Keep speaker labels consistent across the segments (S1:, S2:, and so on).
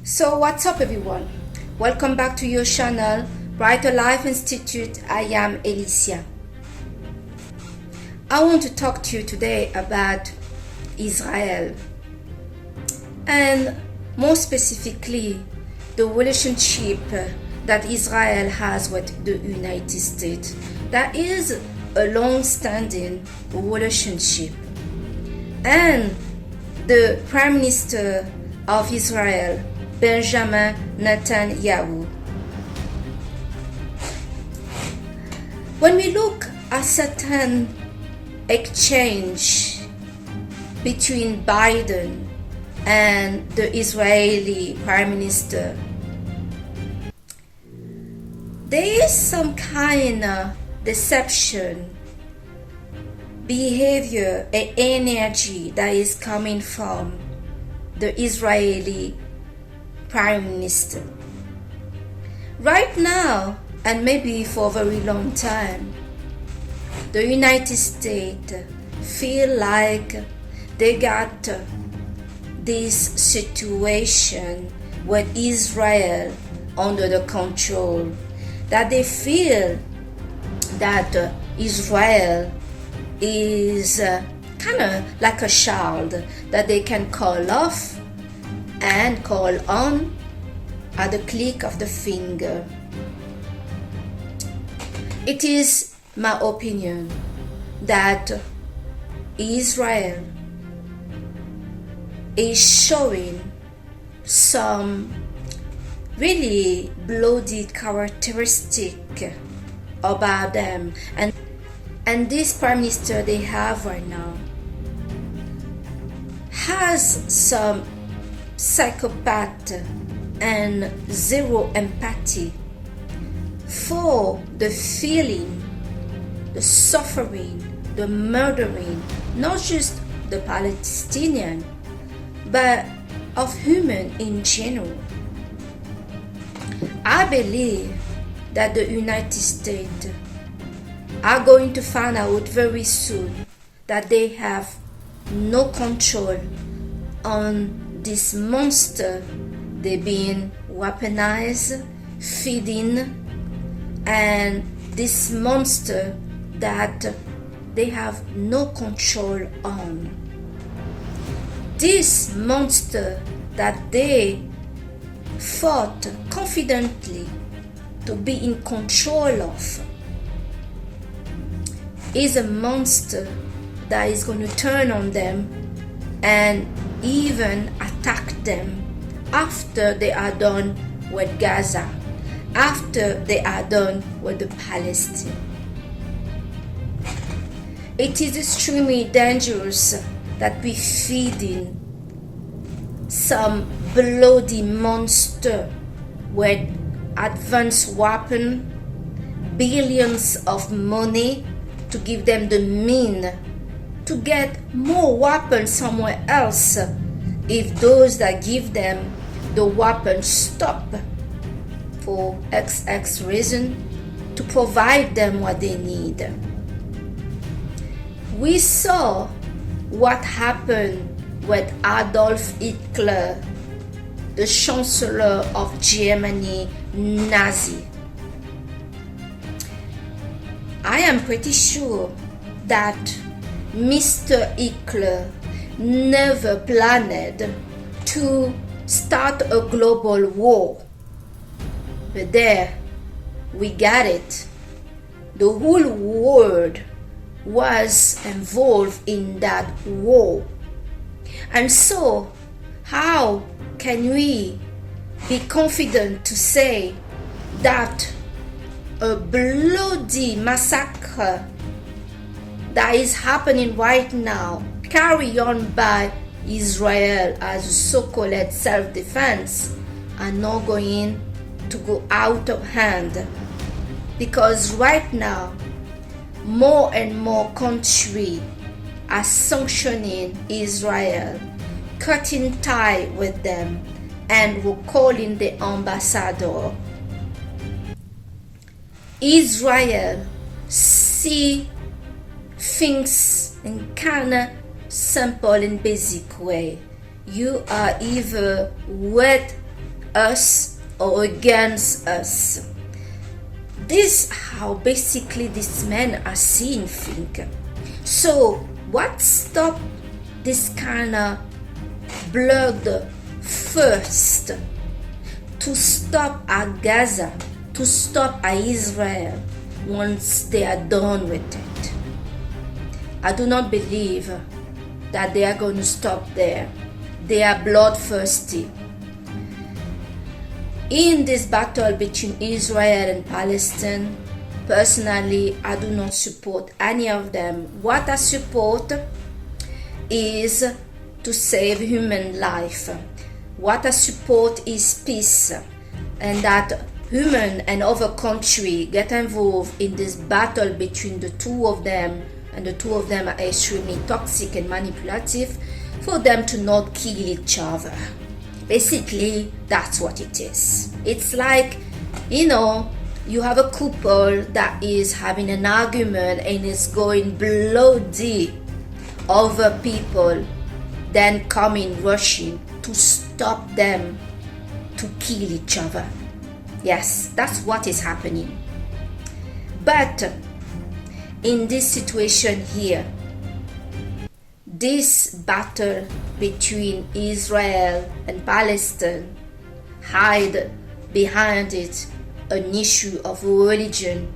S1: So what's up everyone? Welcome back to your channel, Brighter Life Institute. I am Alicia. I want to talk to you today about Israel and more specifically the relationship that Israel has with the United States. That is a long-standing relationship, and the Prime Minister of Israel, Benjamin Netanyahu. When we look at certain exchange between Biden and the Israeli Prime Minister, there is some kind of deception, behavior, and energy that is coming from the Israeli Prime Minister. Right now, and maybe for a very long time, the United States feel like they got this situation with Israel under the control, that they feel that Israel is kind of like a child that they can call off and call on at the click of the finger. It is my opinion that Israel is showing some really bloody characteristic about them, and this Prime Minister they have right now has some psychopath and zero empathy for the feeling, the suffering, the murdering, not just the Palestinian, but of human in general. I believe that the United States are going to find out very soon that they have no control on this monster they've been weaponized, feeding, and this monster that they have no control on. This monster that they fought confidently to be in control of is a monster that is going to turn on them and even attack them after they are done with Gaza, after they are done with the Palestine. It is extremely dangerous that we feeding some bloody monster with advanced weapon, billions of money to give them the means to get more weapons somewhere else if those that give them the weapons stop for XX reason to provide them what they need. We saw what happened with Adolf Hitler, the Chancellor of Germany, Nazi. I am pretty sure that Mr. Hitler never planned to start a global war. But there, we got it. The whole world was involved in that war. And so, how can we be confident to say that a bloody massacre that is happening right now, carried on by Israel as a so-called self-defense, are not going to go out of hand? Because right now, more and more countries are sanctioning Israel, cutting ties with them, and recalling the ambassador. Israel see things in kind of simple and basic way. You are either with us or against us. This how basically these men are seeing things. So what stopped this kind of bloodthirst to stop at Gaza, to stop at Israel once they are done with it? I do not believe that they are going to stop there. They are bloodthirsty. In this battle between Israel and Palestine, personally, I do not support any of them. What I support is to save human life. What I support is peace, and that human and other country get involved in this battle between the two of them, and the two of them are extremely toxic and manipulative, for them to not kill each other. Basically, that's what it is. It's like, you have a couple that is having an argument and is going bloody over people, then coming rushing to stop them to kill each other. Yes, that's what is happening. But in this situation here, this battle between Israel and Palestine hide behind it an issue of religion,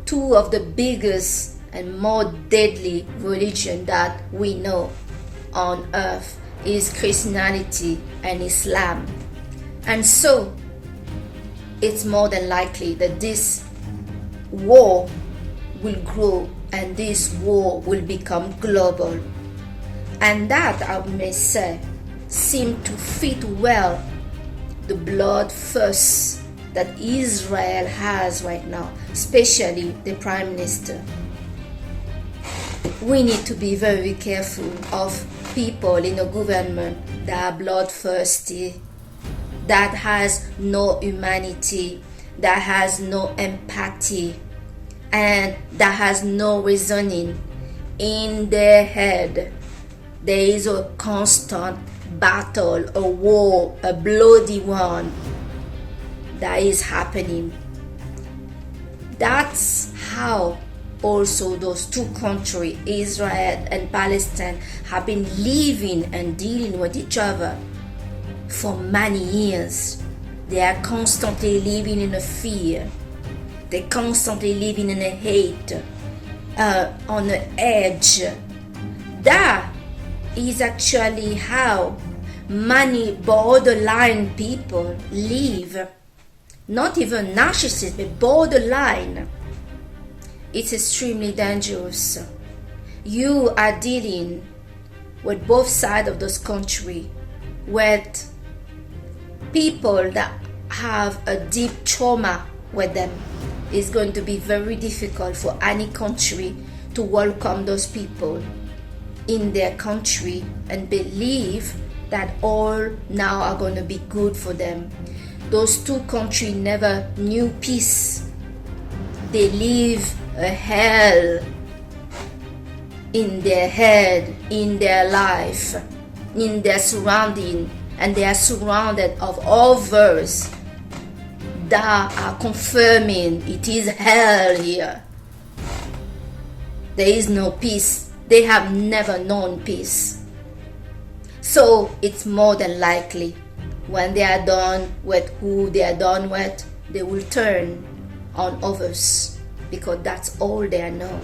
S1: two of the biggest and more deadly religion that we know on earth is Christianity and Islam. And so it's more than likely that this war will grow and this war will become global. And that, I may say, seems to fit well the bloodthirst that Israel has right now, especially the Prime Minister. We need to be very careful of people in a government that are bloodthirsty, that has no humanity, that has no empathy, and that has no reasoning in their head. There is a constant battle, a war, a bloody one that is happening. That's how also those two countries, Israel and Palestine, have been living and dealing with each other for many years. They are constantly living in a fear. They're constantly living in a hate, on the edge. That is actually how many borderline people live. Not even narcissists, but borderline. It's extremely dangerous. You are dealing with both sides of this country, with people that have a deep trauma with them. It's going to be very difficult for any country to welcome those people in their country and believe that all now are going to be good for them. Those two countries never knew peace. They live a hell in their head, in their life, in their surrounding, and they are surrounded of others that are confirming it is hell here. There is no peace. They have never known peace. So it's more than likely when they are done with who they are done with, they will turn on others, because that's all they know.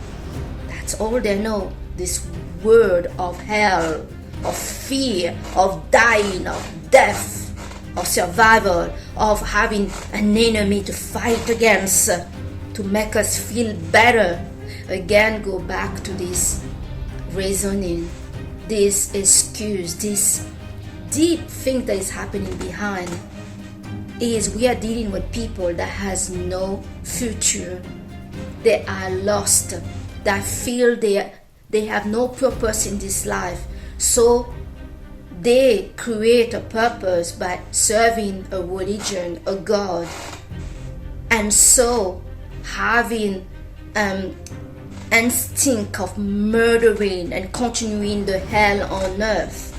S1: That's all they know. This word of hell, of fear, of dying, of death, of survival, of having an enemy to fight against, to make us feel better. Again, go back to this reasoning, this excuse, this deep thing that is happening behind is we are dealing with people that has no future. They are lost, that feel they have no purpose in this life. So they create a purpose by serving a religion, a God, and so having instinct of murdering and continuing the hell on earth,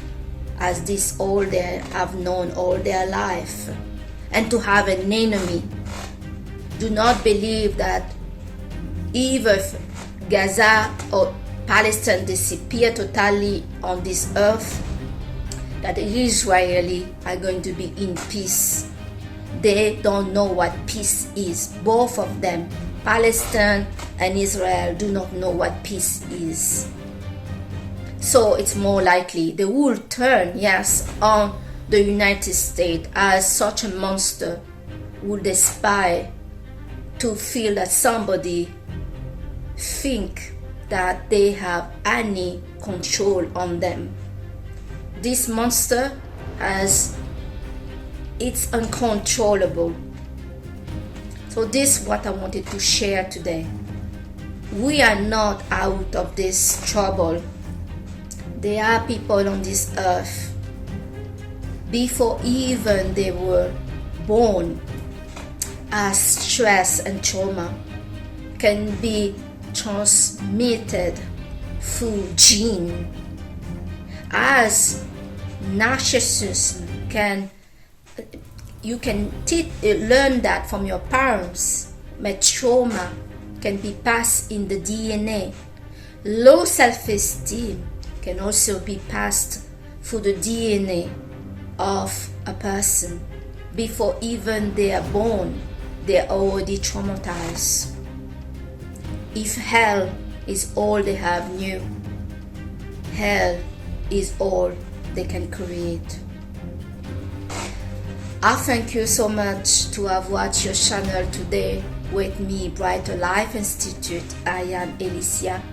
S1: as this all they have known all their life. and to have an enemy. Do not believe that either Gaza or Palestine disappear totally on this earth, that the Israelis are going to be in peace. They don't know what peace is. Both of them, Palestine and Israel, do not know what peace is. So it's more likely they will turn, yes, on the United States as such a monster would aspire to feel that somebody think that they have any control on them. This monster it's uncontrollable. So this is what I wanted to share today. We are not out of this trouble. There are people on this earth, before even they were born, as stress and trauma can be transmitted through gene, as narcissism you can learn that from your parents, but trauma can be passed in the DNA. Low self-esteem can also be passed through the DNA of a person. Before even they are born, they are already traumatized. If hell is all they have knew, hell is all they can create. I thank you so much to have watched your channel today with me, Brighter Life Institute. I am Alicia,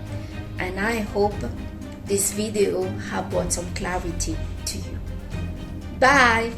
S1: and I hope this video has brought some clarity to you. Bye.